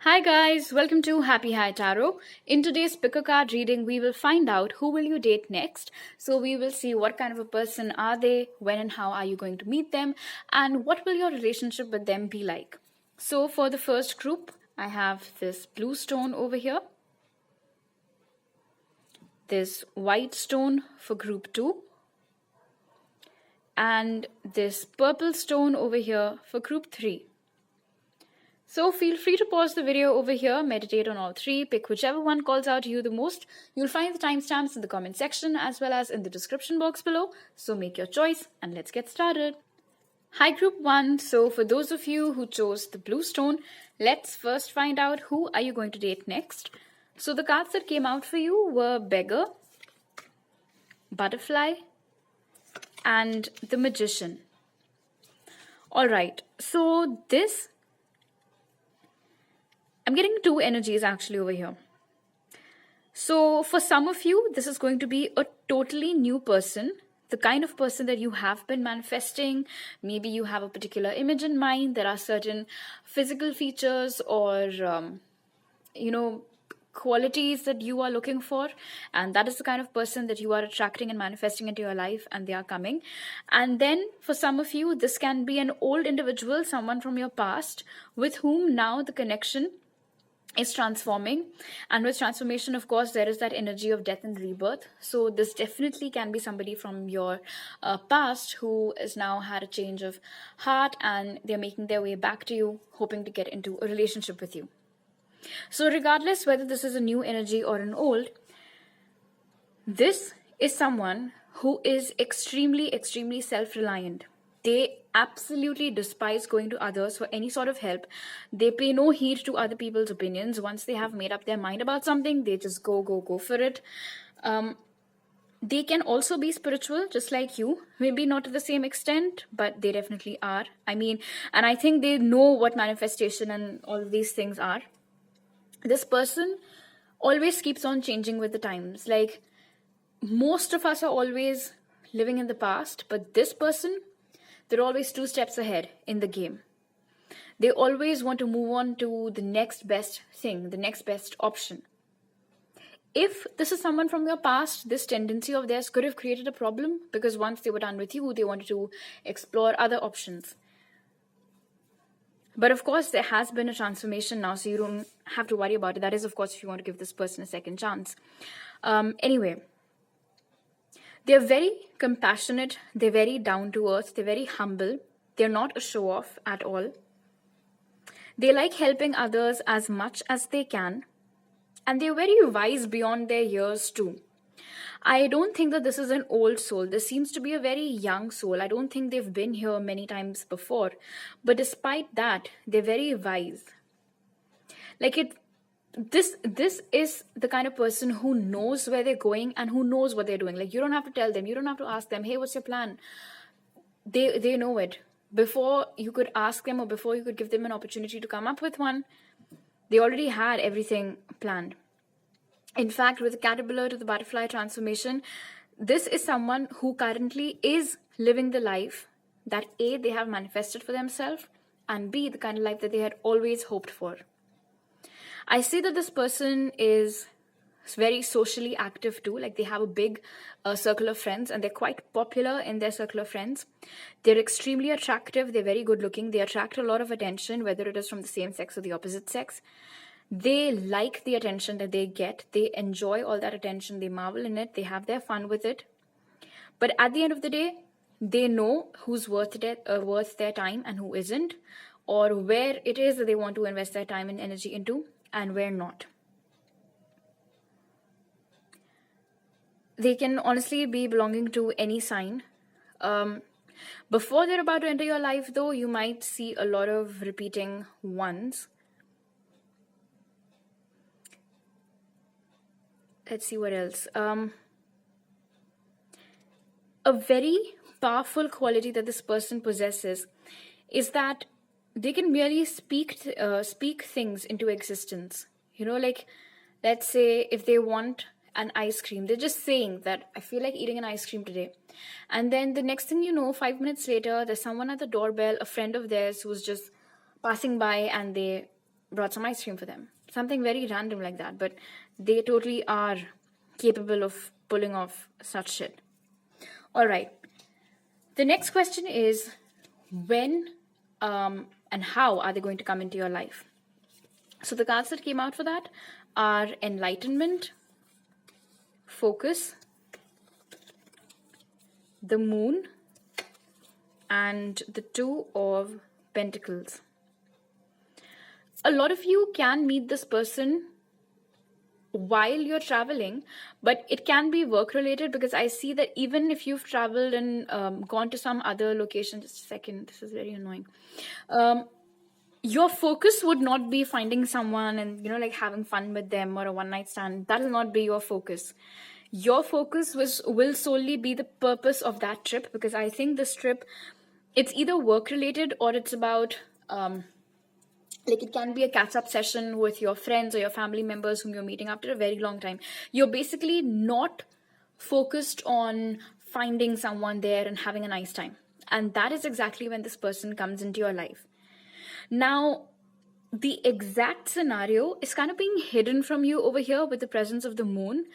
Hi guys, welcome to Happy High Tarot. In today's pick a card reading, we will find out who will you date next. So we will see what kind of a person are they, when and how are you going to meet them, and what will your relationship with them be like. So for the first group, I have this blue stone over here, this white stone for group 2, and this purple stone over here for group 3. So feel free to pause the video over here, meditate on all three, pick whichever one calls out to you the most. You'll find the timestamps in the comment section as well as in the description box below. So make your choice and let's get started. Hi group 1, so for those of you who chose the blue stone, let's first find out who are you going to date next. So the cards that came out for you were Beggar, Butterfly, and the Magician. Alright, so I'm getting two energies actually over here. So for some of you, this is going to be a totally new person, the kind of person that you have been manifesting. Maybe you have a particular image in mind. There are certain physical features or, qualities that you are looking for. And that is the kind of person that you are attracting and manifesting into your life, and they are coming. And then for some of you, this can be an old individual, someone from your past, with whom now the connection is transforming. And with transformation, of course, there is that energy of death and rebirth. So this definitely can be somebody from your past who has now had a change of heart and they're making their way back to you, hoping to get into a relationship with you. So regardless whether this is a new energy or an old, this is someone who is extremely, extremely self-reliant. They absolutely despise going to others for any sort of help. They pay no heed to other people's opinions. Once they have made up their mind about something, they just go for it. They can also be spiritual, just like you. Maybe not to the same extent, but they definitely are. And I think they know what manifestation and all of these things are. This person always keeps on changing with the times. Like, most of us are always living in the past, but this person, they're always 2 steps ahead in the game. They always want to move on to the next best thing, the next best option. If this is someone from your past, this tendency of theirs could have created a problem, because once they were done with you, they wanted to explore other options. But of course, there has been a transformation now, so you don't have to worry about it. That is, of course, if you want to give this person a second chance. Anyway, they're very compassionate, they're very down to earth, they're very humble, they're not a show-off at all. They like helping others as much as they can, and they're very wise beyond their years too. I don't think that this is an old soul. This seems to be a very young soul. I don't think they've been here many times before. But despite that, they're very wise. This is the kind of person who knows where they're going and who knows what they're doing. Like, you don't have to tell them. You don't have to ask them, hey, what's your plan? They know it. Before you could ask them or before you could give them an opportunity to come up with one, they already had everything planned. In fact, with the caterpillar to the butterfly transformation, this is someone who currently is living the life that A, they have manifested for themselves, and B, the kind of life that they had always hoped for. I see that this person is very socially active too. Like, they have a big circle of friends, and they're quite popular in their circle of friends. They're extremely attractive. They're very good looking. They attract a lot of attention, whether it is from the same sex or the opposite sex. They like the attention that they get. They enjoy all that attention. They marvel in it. They have their fun with it. But at the end of the day, they know who's worth their time and who isn't, or where it is that they want to invest their time and energy into and where not. They can honestly be belonging to any sign. Before they're about to enter your life, though, you might see a lot of repeating ones. Let's see what else. A very powerful quality that this person possesses is that they can merely speak things into existence. Like, let's say if they want an ice cream, they're just saying that, I feel like eating an ice cream today. And then the next thing you know, 5 minutes later, there's someone at the doorbell, a friend of theirs who's just passing by, and they brought some ice cream for them. Something very random like that, but they totally are capable of pulling off such shit. All right. The next question is, when and how are they going to come into your life? So the cards that came out for that are Enlightenment, Focus, the Moon, and the Two of Pentacles. A lot of you can meet this person while you're traveling, but it can be work related, because I see that even if you've traveled and gone to some other location, just a second, this is very annoying. Your focus would not be finding someone and, like having fun with them or a one night stand. That will not be your focus. Your focus will solely be the purpose of that trip, because I think this trip, it's either work related or it's about, it can be a catch-up session with your friends or your family members whom you're meeting after a very long time. You're basically not focused on finding someone there and having a nice time. And that is exactly when this person comes into your life. Now, the exact scenario is kind of being hidden from you over here with the presence of the moon,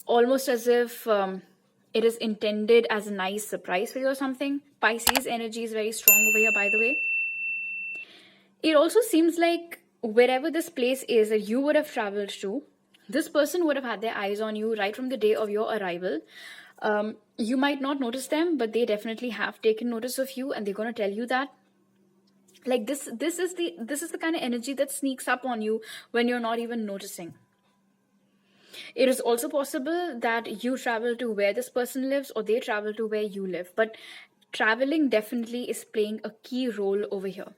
almost as if it is intended as a nice surprise for you or something. Pisces energy is very strong over here, by the way. It also seems like wherever this place is that you would have traveled to, this person would have had their eyes on you right from the day of your arrival. You might not notice them, but they definitely have taken notice of you, and they're going to tell you that. Like this is the kind of energy that sneaks up on you when you're not even noticing. It is also possible that you travel to where this person lives, or they travel to where you live. But traveling definitely is playing a key role over here.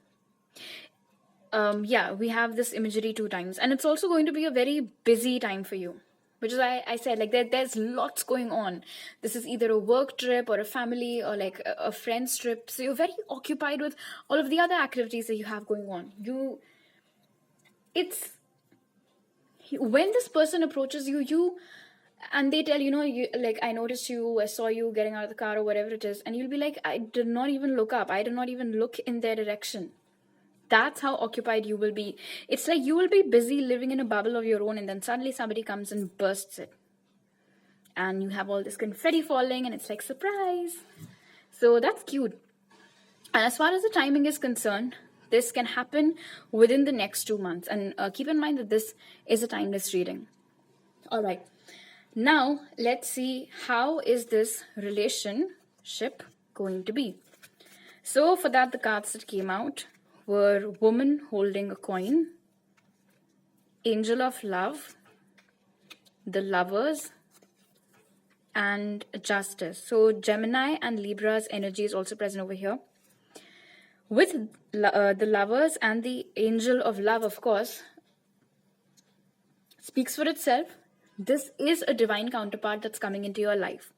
We have this imagery 2 times, and it's also going to be a very busy time for you, which is why I said, like, there's lots going on. This is either a work trip or a family or like a friend's trip. So you're very occupied with all of the other activities that you have going on. When this person approaches you and they tell, you like, I noticed you, I saw you getting out of the car or whatever it is, and you'll be like, I did not even look up. I did not even look in their direction. That's how occupied you will be. It's like you will be busy living in a bubble of your own, and then suddenly somebody comes and bursts it. And you have all this confetti falling, and it's like, surprise. So that's cute. And as far as the timing is concerned, this can happen within the next 2 months. And keep in mind that this is a timeless reading. All right. Now, let's see, how is this relationship going to be? So for that, the cards that came out were Woman Holding a Coin, Angel of Love, the Lovers, and Justice. So Gemini and Libra's energy is also present over here. With the Lovers and the Angel of Love, of course, speaks for itself. This is a divine counterpart that's coming into your life.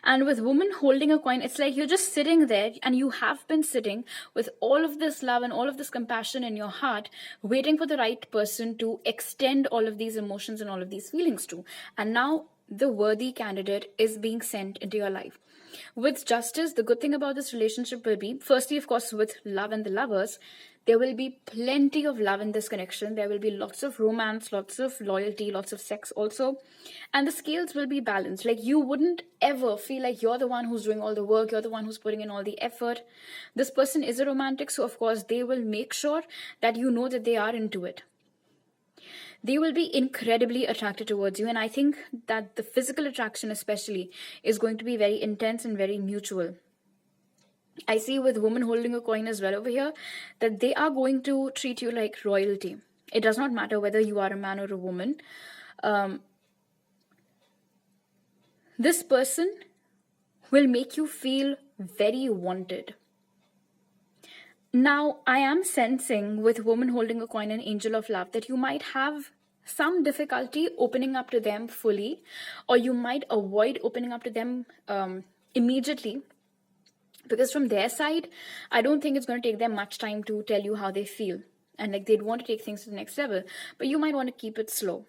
And with Woman Holding a Coin, it's like you're just sitting there, and you have been sitting with all of this love and all of this compassion in your heart, waiting for the right person to extend all of these emotions and all of these feelings to. And now the worthy candidate is being sent into your life. With Justice, the good thing about this relationship will be, firstly, of course, with love and the lovers, there will be plenty of love in this connection. There will be lots of romance, lots of loyalty, lots of sex also. And the scales will be balanced. Like, you wouldn't ever feel like you're the one who's doing all the work, you're the one who's putting in all the effort. This person is a romantic, so of course they will make sure that you know that they are into it. They will be incredibly attracted towards you, and I think that the physical attraction especially is going to be very intense and very mutual. I see with Woman Holding a Coin as well over here that they are going to treat you like royalty. It does not matter whether you are a man or a woman. This person will make you feel very wanted. Now, I am sensing with Woman Holding a Coin and Angel of Love that you might have some difficulty opening up to them fully, or you might avoid opening up to them immediately. Because from their side, I don't think it's going to take them much time to tell you how they feel. And like, they'd want to take things to the next level. But you might want to keep it slow,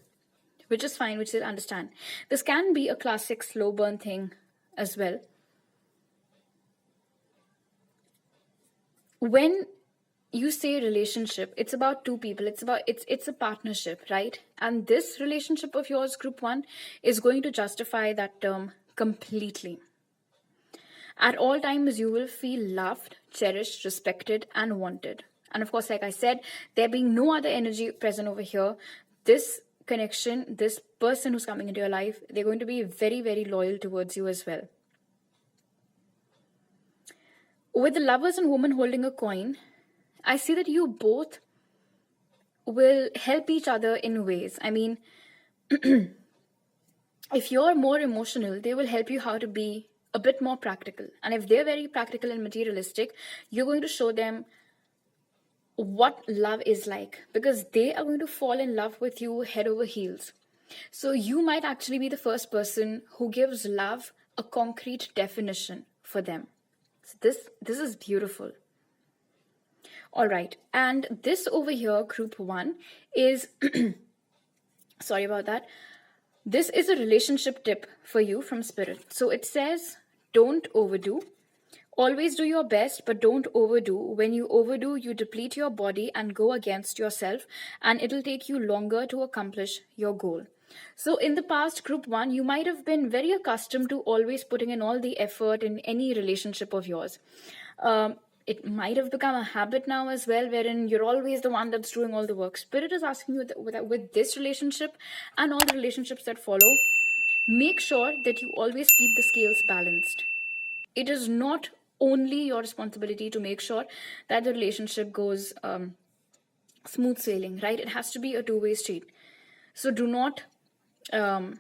which is fine, which is understand. This can be a classic slow burn thing as well. When you say relationship, it's about two people, it's a partnership, right? And this relationship of yours, group 1, is going to justify that term completely. At all times, you will feel loved, cherished, respected, and wanted. And of course, like I said, there being no other energy present over here, this connection, this person who's coming into your life, they're going to be very, very loyal towards you as well. With the Lovers and woman holding a coin, I see that you both will help each other in ways. I mean, if you're more emotional, they will help you how to be a bit more practical. And if they're very practical and materialistic, you're going to show them what love is like, because they are going to fall in love with you head over heels. So you might actually be the first person who gives love a concrete definition for them. So this is beautiful. All right, and this over here, group 1, is sorry about that. This is a relationship tip for you from Spirit. So it says, don't overdo. Always do your best, but don't overdo. When you overdo, you deplete your body and go against yourself, and it'll take you longer to accomplish your goal. So in the past, group 1, you might have been very accustomed to always putting in all the effort in any relationship of yours. It might have become a habit now as well, wherein you're always the one that's doing all the work. Spirit is asking you with this relationship and all the relationships that follow, make sure that you always keep the scales balanced. It is not only your responsibility to make sure that the relationship goes smooth sailing, right? It has to be a two-way street. So do not, overdo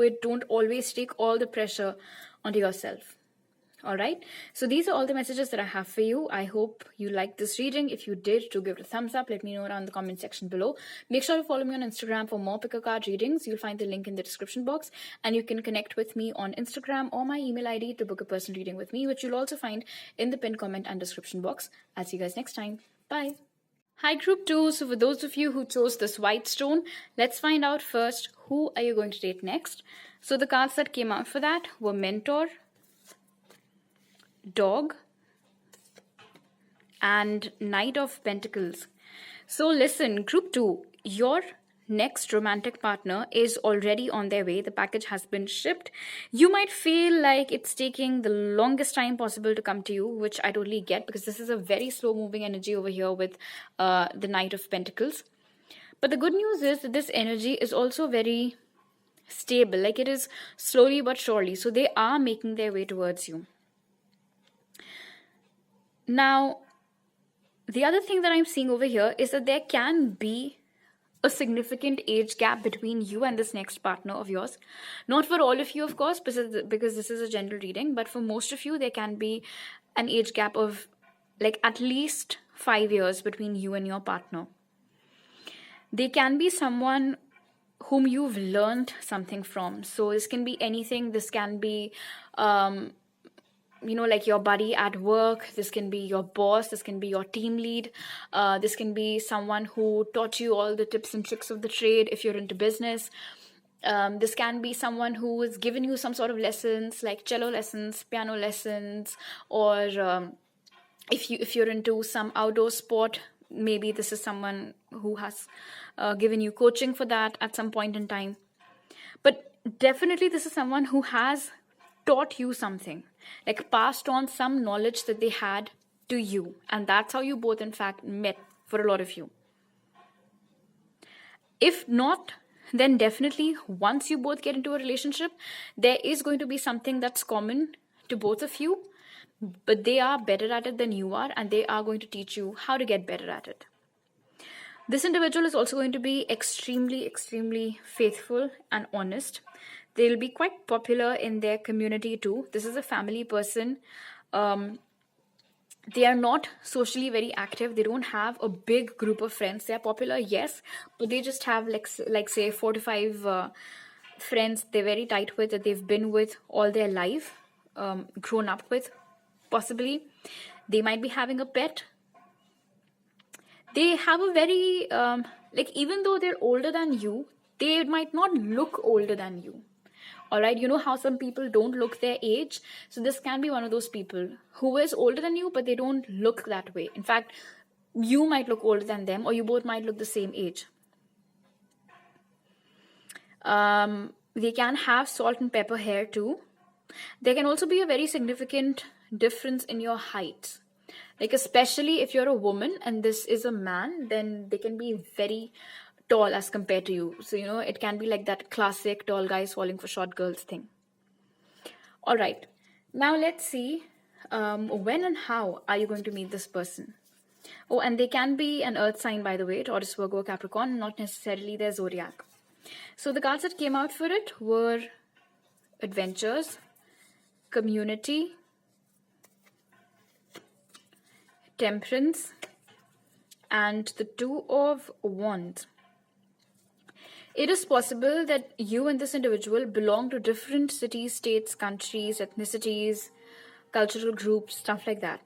it. Don't always take all the pressure onto yourself. All right. So these are all the messages that I have for you. I hope you liked this reading. If you did, do give it a thumbs up. Let me know down in the comment section below. Make sure to follow me on Instagram for more pick-a-card readings. You'll find the link in the description box. And you can connect with me on Instagram or my email ID to book a personal reading with me, which you'll also find in the pinned comment and description box. I'll see you guys next time. Bye. Hi, group 2. So for those of you who chose this white stone, let's find out first, who are you going to date next? So the cards that came out for that were Mentor, Dog, and Knight of Pentacles. So listen, group 2, your next romantic partner is already on their way. The package has been shipped. You might feel like it's taking the longest time possible to come to you, which I totally get, because this is a very slow moving energy over here with the Knight of Pentacles. But the good news is that this energy is also very stable, like it is slowly but surely. So they are making their way towards you. Now, the other thing that I'm seeing over here is that there can be a significant age gap between you and this next partner of yours. Not for all of you, of course, because this is a general reading, but for most of you, there can be an age gap of like at least 5 years between you and your partner. They can be someone whom you've learned something from. So this can be anything. This can be like your buddy at work. This can be your boss. This can be your team lead. This can be someone who taught you all the tips and tricks of the trade if you're into business. This can be someone who has given you some sort of lessons, like cello lessons, piano lessons, or if you're into some outdoor sport, maybe this is someone who has given you coaching for that at some point in time. But definitely this is someone who has taught you something, like passed on some knowledge that they had to you. And that's how you both, in fact, met for a lot of you. If not, then definitely once you both get into a relationship, there is going to be something that's common to both of you, but they are better at it than you are, and they are going to teach you how to get better at it. This individual is also going to be extremely, extremely faithful and honest. They'll be quite popular in their community too. This is a family person. They are not socially very active. They don't have a big group of friends. They are popular, yes, but they just have like say 4 to 5 friends they're very tight with, that they've been with all their life, grown up with, possibly. They might be having a pet. They have a very, even though they're older than you, they might not look older than you. All right, you know how some people don't look their age? So this can be one of those people who is older than you, but they don't look that way. In fact, you might look older than them, or you both might look the same age. They can have salt and pepper hair too. There can also be a very significant difference in your height. Like, especially if you're a woman and this is a man, then they can be very tall as compared to you. So, you know, it can be like that classic tall guys falling for short girls thing. All right. Now let's see when and how are you going to meet this person? Oh, and they can be an earth sign, by the way, Taurus, Virgo, Capricorn, not necessarily their zodiac. So the cards that came out for it were adventures, community, temperance, and the Two of Wands. It is possible that you and this individual belong to different cities, states, countries, ethnicities, cultural groups, stuff like that.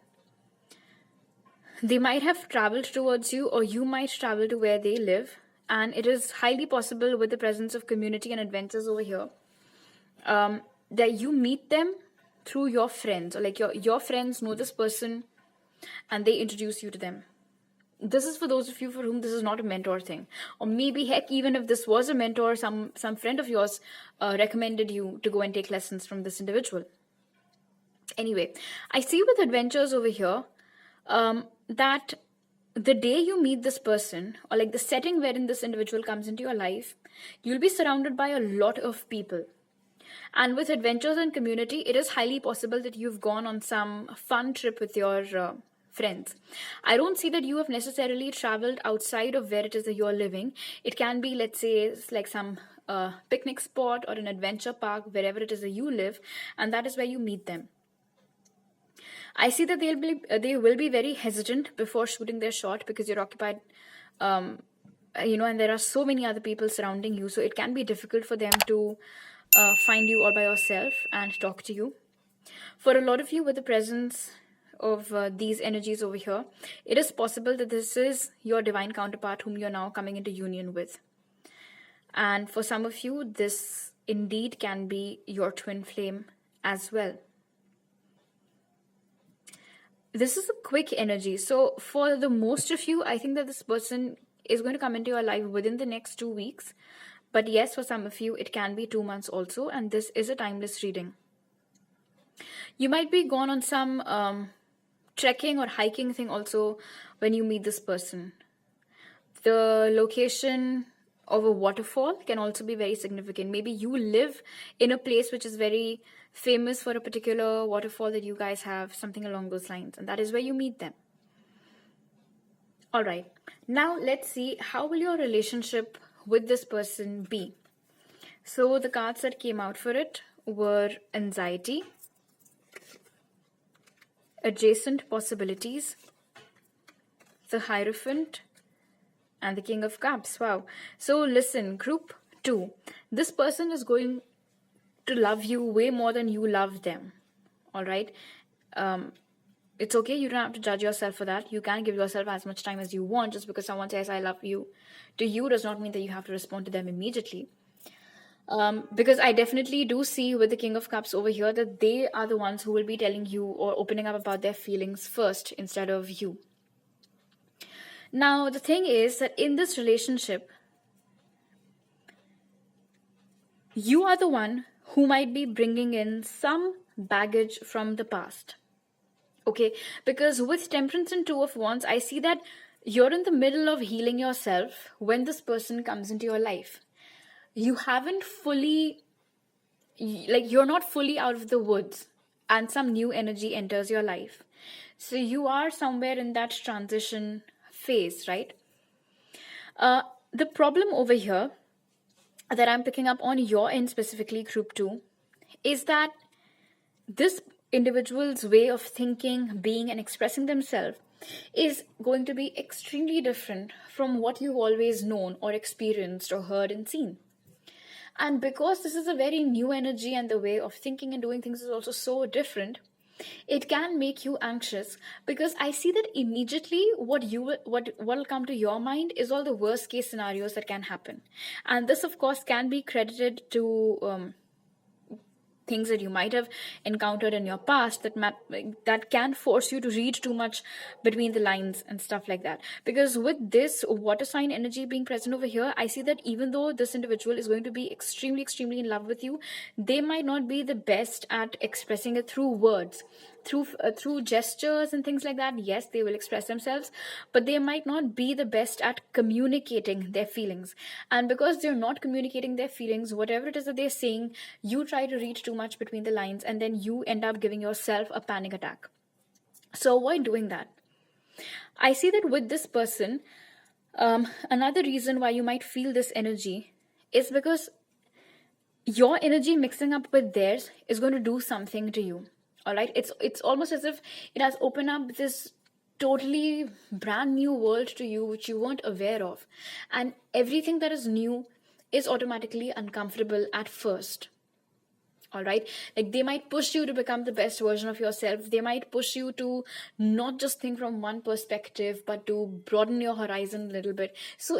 They might have traveled towards you, or you might travel to where they live. And it is highly possible, with the presence of community and adventures over here, that you meet them through your friends, or like your friends know this person and they introduce you to them. This is for those of you for whom this is not a mentor thing. Or maybe, heck, even if this was a mentor, some friend of yours recommended you to go and take lessons from this individual. Anyway, I see with adventures over here that the day you meet this person, or like the setting wherein this individual comes into your life, you'll be surrounded by a lot of people. And with adventures and community, it is highly possible that you've gone on some fun trip with your friends. I don't see that you have necessarily traveled outside of where it is that you're living. It can be, let's say, it's like some picnic spot or an adventure park, wherever it is that you live, and that is where you meet them. I see that they will be very hesitant before shooting their shot because you're occupied, and there are so many other people surrounding you. So it can be difficult for them to find you all by yourself and talk to you. For a lot of you, with the presence of these energies over here, it is possible that this is your divine counterpart whom you're now coming into union with. And for some of you, this indeed can be your twin flame as well. This is a quick energy. So for the most of you, I think that this person is going to come into your life within the next 2 weeks. But yes, for some of you, it can be 2 months also. And this is a timeless reading. You might be gone on some trekking or hiking thing also when you meet this person. The location of a waterfall can also be very significant. Maybe you live in a place which is very famous for a particular waterfall that you guys have, something along those lines, and that is where you meet them. All right, now let's see, how will your relationship with this person be? So the cards that came out for it were anxiety, adjacent possibilities, the Hierophant, and the King of Cups. Wow. So listen, group 2, this person is going to love you way more than you love them. All right. It's okay. You don't have to judge yourself for that. You can give yourself as much time as you want. Just because someone says, I love you to you does not mean that you have to respond to them immediately. Because I definitely do see with the King of Cups over here that they are the ones who will be telling you or opening up about their feelings first instead of you. Now, the thing is that in this relationship, you are the one who might be bringing in some baggage from the past. Okay, because with Temperance and Two of Wands, I see that you're in the middle of healing yourself when this person comes into your life. You haven't fully, you're not fully out of the woods and some new energy enters your life. So you are somewhere in that transition phase, right? The problem over here that I'm picking up on your end, specifically group 2, is that this individual's way of thinking, being, and expressing themselves is going to be extremely different from what you've always known or experienced or heard and seen. And because this is a very new energy and the way of thinking and doing things is also so different, it can make you anxious, because I see that immediately what will come to your mind is all the worst case scenarios that can happen. And this, of course, can be credited to things that you might have encountered in your past that can force you to read too much between the lines and stuff like that. Because with this water sign energy being present over here, I see that even though this individual is going to be extremely in love with you, they might not be the best at expressing it through words, through gestures and things like that. Yes, they will express themselves, but they might not be the best at communicating their feelings. And because they're not communicating their feelings, whatever it is that they're saying, you try to read too much between the lines, and then you end up giving yourself a panic attack. So avoid doing that. I see that with this person, another reason why you might feel this energy is because your energy mixing up with theirs is going to do something to you. All right, it's almost as if it has opened up this totally brand new world to you which you weren't aware of, and everything that is new is automatically uncomfortable at first. All right, like they might push you to become the best version of yourself. They might push you to not just think from one perspective, but to broaden your horizon a little bit. So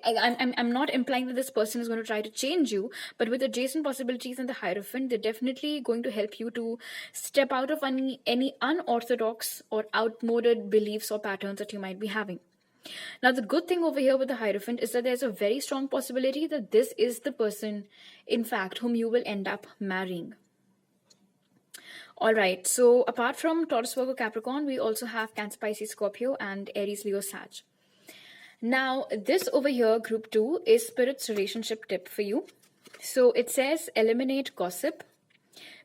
I'm not implying that this person is going to try to change you, but with adjacent possibilities and the Hierophant, they're definitely going to help you to step out of any unorthodox or outmoded beliefs or patterns that you might be having. Now, the good thing over here with the Hierophant is that there's a very strong possibility that this is the person, in fact, whom you will end up marrying. All right, so apart from Taurus, Virgo, Capricorn, we also have Cancer, Pisces, Scorpio, and Aries, Leo, Sag. Now, this over here, group 2, is Spirit's relationship tip for you. So it says, eliminate gossip.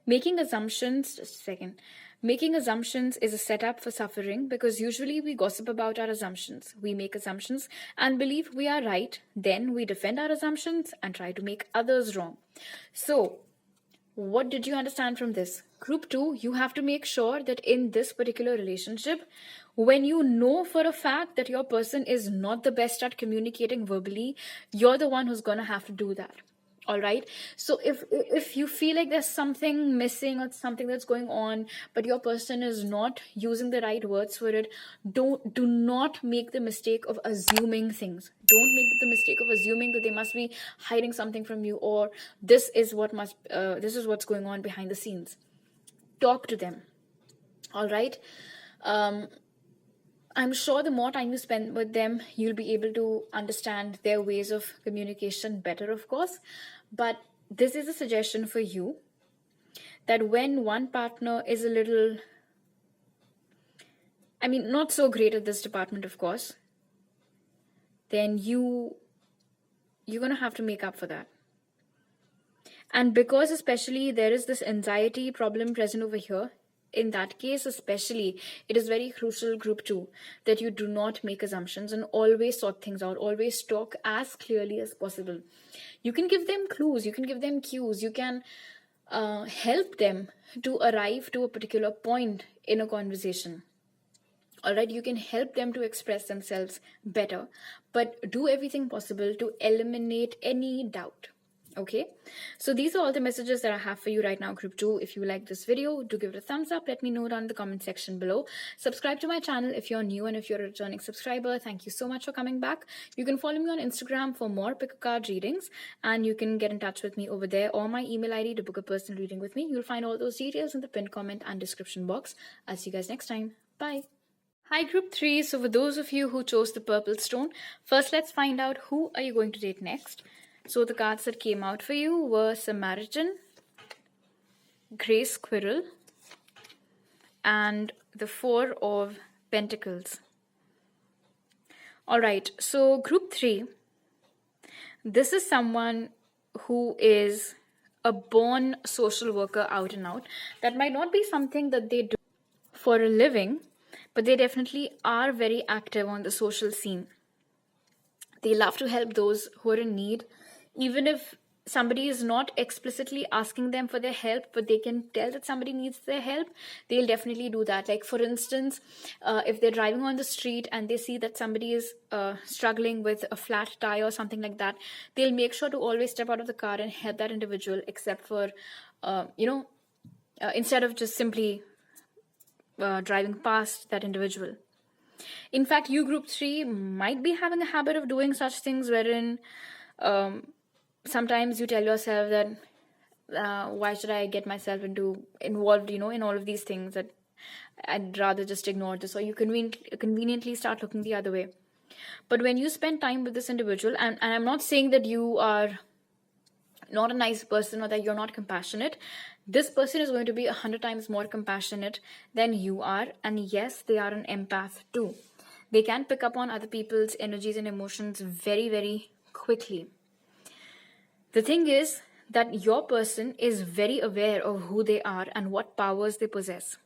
Making assumptions, just a second. Making assumptions is a setup for suffering, because usually we gossip about our assumptions. We make assumptions and believe we are right. Then we defend our assumptions and try to make others wrong. So what did you understand from this? Group 2, you have to make sure that in this particular relationship, when you know for a fact that your person is not the best at communicating verbally, you're the one who's going to have to do that. All right, so if you feel like there's something missing or something that's going on, but your person is not using the right words for it, do not make the mistake of assuming things. Don't make the mistake of assuming that they must be hiding something from you, or this is what's going on behind the scenes. Talk to them. All right. I'm sure the more time you spend with them, you'll be able to understand their ways of communication better, of course. But this is a suggestion for you, that when one partner is a little, not so great at this department, of course, then you're going to have to make up for that. And because especially there is this anxiety problem present over here, in that case especially, it is very crucial, group 2, that you do not make assumptions and always sort things out. Always talk as clearly as possible. You can give them clues, you can give them cues, you can help them to arrive to a particular point in a conversation. All right, you can help them to express themselves better, but do everything possible to eliminate any doubt. Okay, so these are all the messages that I have for you right now, group 2. If you like this video, do give it a thumbs up. Let me know down in the comment section below. Subscribe to my channel if you're new, and if you're a returning subscriber, thank you so much for coming back. You can follow me on Instagram for more pick-a-card readings, and you can get in touch with me over there, or my email ID to book a personal reading with me. You'll find all those details in the pinned comment and description box. I'll see you guys next time. Bye. Hi, group 3. So for those of you who chose the purple stone, first let's find out who are you going to date next. So the cards that came out for you were Samaritan, Grey Squirrel, and the 4 of Pentacles. All right, so group 3, this is someone who is a born social worker out and out. That might not be something that they do for a living, but they definitely are very active on the social scene. They love to help those who are in need. Even if somebody is not explicitly asking them for their help, but they can tell that somebody needs their help, they'll definitely do that. Like for instance, if they're driving on the street and they see that somebody is struggling with a flat tire or something like that, they'll make sure to always step out of the car and help that individual, except for, instead of just simply driving past that individual. In fact, you group 3 might be having a habit of doing such things wherein sometimes you tell yourself that why should I get myself involved, in all of these things, that I'd rather just ignore this, or you conveniently start looking the other way. But when you spend time with this individual, and I'm not saying that you are not a nice person or that you're not compassionate, this person is going to be 100 times more compassionate than you are. And yes, they are an empath too. They can pick up on other people's energies and emotions very, very quickly. The thing is that your person is very aware of who they are and what powers they possess,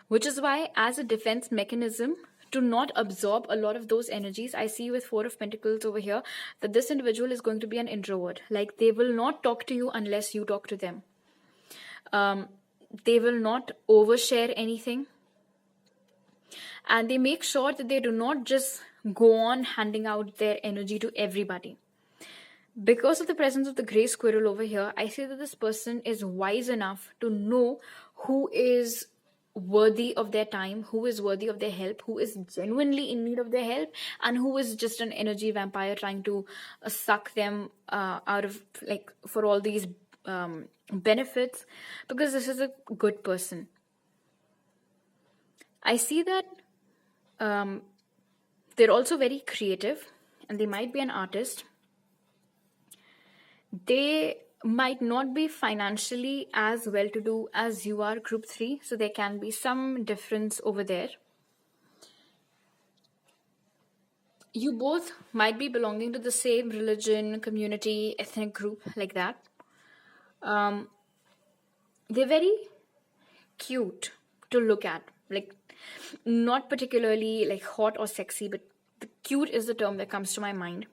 which is why, as a defense mechanism to not absorb a lot of those energies, I see with Four of Pentacles over here that this individual is going to be an introvert. Like, they will not talk to you unless you talk to them. They will not overshare anything. And they make sure that they do not just go on handing out their energy to everybody. Because of the presence of the gray squirrel over here, I see that this person is wise enough to know who is worthy of their time, who is worthy of their help, who is genuinely in need of their help, and who is just an energy vampire trying to suck them out of, like, for all these benefits, because this is a good person. I see that they're also very creative, and they might be an artist. They might not be financially as well-to-do as you are, group 3, so there can be some difference over there. You both might be belonging to the same religion, community, ethnic group, like that. They're very cute to look at, like, not particularly like hot or sexy, but cute is the term that comes to my mind.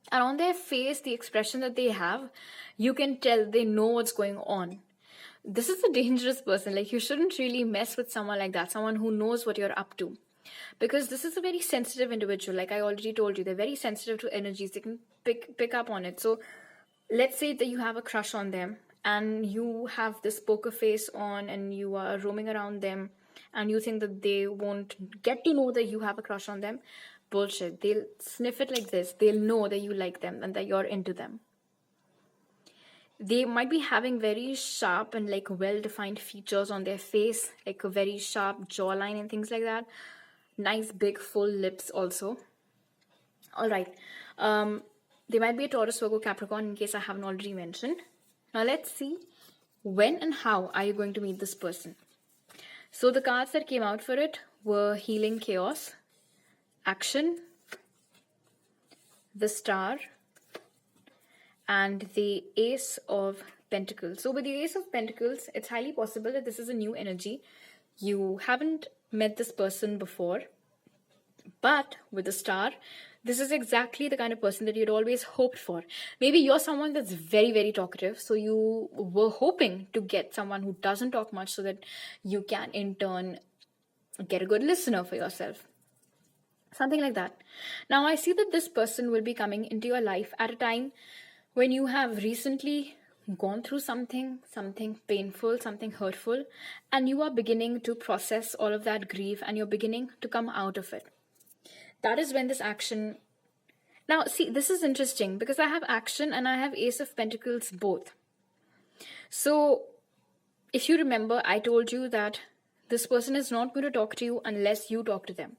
And on their face, the expression that they have, you can tell they know what's going on. This is a dangerous person. Like, you shouldn't really mess with someone like that, someone who knows what you're up to. Because this is a very sensitive individual. Like I already told you, they're very sensitive to energies. They can pick up on it. So let's say that you have a crush on them and you have this poker face on and you are roaming around them and you think that they won't get to know that you have a crush on them. Bullshit. They'll sniff it like this. They'll know that you like them and that you're into them. They might be having very sharp and like well-defined features on their face, like a very sharp jawline and things like that. Nice big full lips also. All right. They might be a Taurus, Virgo, Capricorn, in case I haven't already mentioned. Now let's see when and how are you going to meet this person. So the cards that came out for it were Healing Chaos, Action, the Star, and the Ace of Pentacles. So with the Ace of Pentacles, it's highly possible that this is a new energy. You haven't met this person before. But with the Star, this is exactly the kind of person that you'd always hoped for. Maybe you're someone that's very, very talkative. So you were hoping to get someone who doesn't talk much so that you can in turn get a good listener for yourself. Something like that. Now I see that this person will be coming into your life at a time when you have recently gone through something painful, something hurtful, and you are beginning to process all of that grief and you're beginning to come out of it. That is when this action... Now, see, this is interesting because I have Action and I have Ace of Pentacles both. So, if you remember, I told you that this person is not going to talk to you unless you talk to them.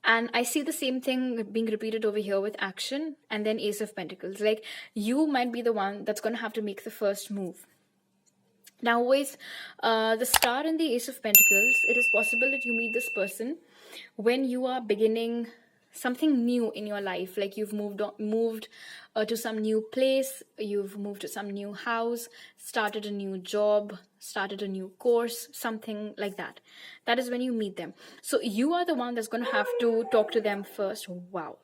And I see the same thing being repeated over here with Action and then Ace of Pentacles. Like, you might be the one that's going to have to make the first move. Now, with the Star and the Ace of Pentacles, it is possible that you meet this person when you are beginning something new in your life. Like you've moved to some new place, you've moved to some new house, started a new job, started a new course, something like that. That is when you meet them. So you are the one that's going to have to talk to them first. Wow.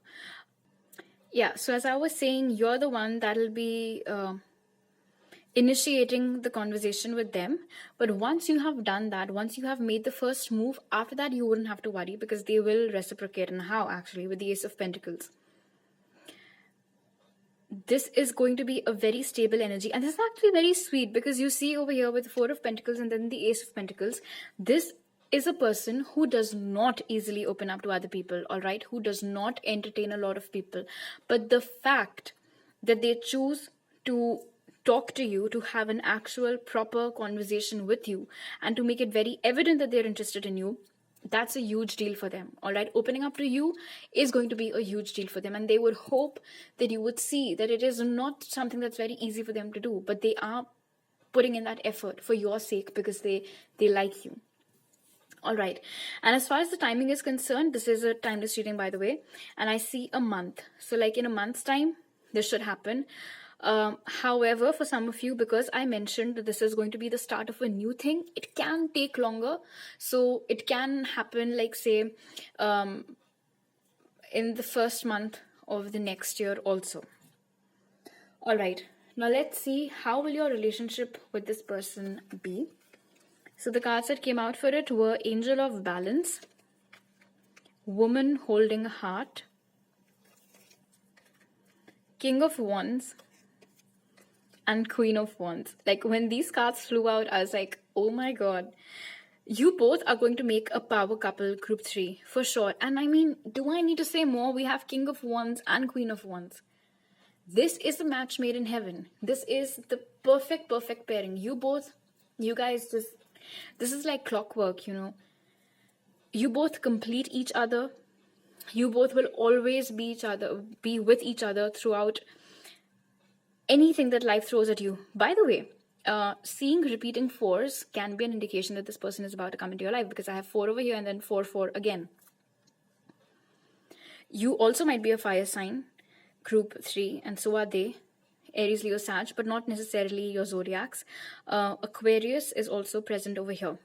Yeah, so as I was saying, you're the one that'll be initiating the conversation with them. But once you have done that, once you have made the first move, after that you wouldn't have to worry because they will reciprocate. And how, actually, with the Ace of Pentacles. This is going to be a very stable energy, and this is actually very sweet because you see over here with the Four of Pentacles and then the Ace of Pentacles, this is a person who does not easily open up to other people, all right, who does not entertain a lot of people. But the fact that they choose to talk to you, to have an actual proper conversation with you, and to make it very evident that they're interested in you, that's a huge deal for them. All right, opening up to you is going to be a huge deal for them, and they would hope that you would see that it is not something that's very easy for them to do, but they are putting in that effort for your sake because they like you. All right, and as far as the timing is concerned, this is a timeless reading, by the way, and I see a month. So like in a month's time this should happen. However, for some of you, because I mentioned that this is going to be the start of a new thing, it can take longer. So it can happen, like say, in the first month of the next year also. All right, now let's see how will your relationship with this person be. So the cards that came out for it were Angel of Balance, Woman Holding a Heart, King of Wands, and Queen of Wands. Like when these cards flew out, I was like, oh my god, you both are going to make a power couple, group 3 for sure. And I mean, do I need to say more? We have King of Wands and Queen of Wands. This is a match made in heaven. This is the perfect pairing. You guys just, this is like clockwork, you know. You both complete each other. You both will always be with each other throughout anything that life throws at you. By the way, seeing repeating 4s can be an indication that this person is about to come into your life, because I have 4 over here and then 4 again. You also might be a fire sign, group 3, and so are they. Aries, Leo, Sag, but not necessarily your zodiacs. Aquarius is also present over here.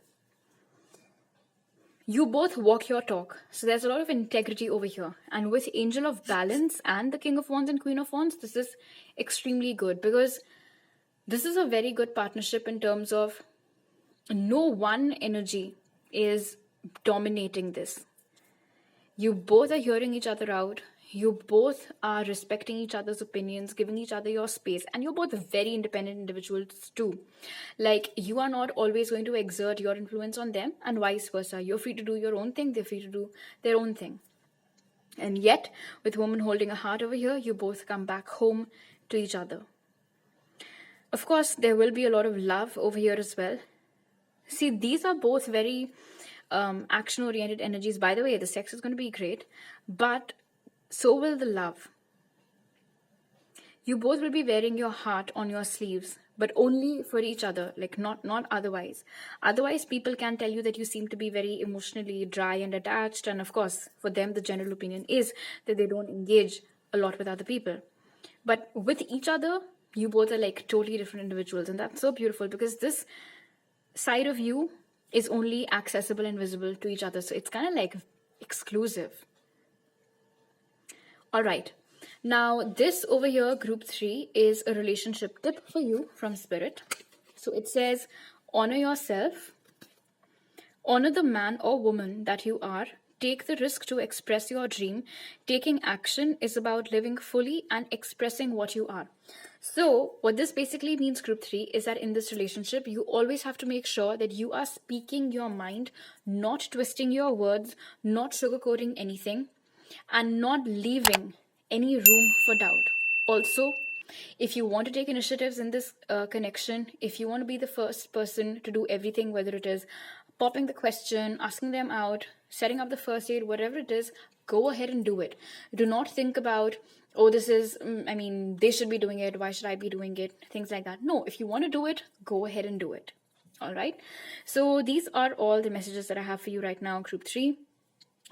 You both walk your talk. So there's a lot of integrity over here. And with Angel of Balance and the King of Wands and Queen of Wands, this is extremely good, because this is a very good partnership in terms of no one energy is dominating this. You both are hearing each other out. You both are respecting each other's opinions, giving each other your space, and you're both very independent individuals too. Like, you are not always going to exert your influence on them, and vice versa. You're free to do your own thing, they're free to do their own thing. And yet, with Woman Holding a Heart over here, you both come back home to each other. Of course, there will be a lot of love over here as well. See, these are both very action-oriented energies. By the way, the sex is going to be great, but so will the love. You both will be wearing your heart on your sleeves, but only for each other, like not otherwise. Otherwise, people can tell you that you seem to be very emotionally dry and attached, and of course, for them, the general opinion is that they don't engage a lot with other people. But with each other, you both are like totally different individuals, and that's so beautiful, because this side of you is only accessible and visible to each other, so it's kind of like exclusive. All right, now this over here, group 3, is a relationship tip for you from Spirit. So it says, honor yourself, honor the man or woman that you are, take the risk to express your dream. Taking action is about living fully and expressing what you are. So what this basically means, group 3, is that in this relationship, you always have to make sure that you are speaking your mind, not twisting your words, not sugarcoating anything, and not leaving any room for doubt. Also, if you want to take initiatives in this connection, if you want to be the first person to do everything, whether it is popping the question, asking them out, setting up the first date, whatever it is, go ahead and do it. Do not think about, oh, this is, they should be doing it, why should I be doing it, things like that. No, if you want to do it, go ahead and do it. All right. So these are all the messages that I have for you right now, group 3.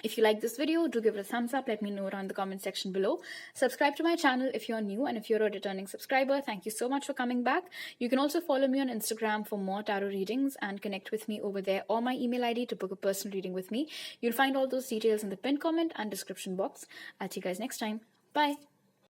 If you like this video, do give it a thumbs up. Let me know around the comment section below. Subscribe to my channel if you're new, and if you're a returning subscriber, thank you so much for coming back. You can also follow me on Instagram for more tarot readings and connect with me over there, or my email ID to book a personal reading with me. You'll find all those details in the pinned comment and description box. I'll see you guys next time. Bye.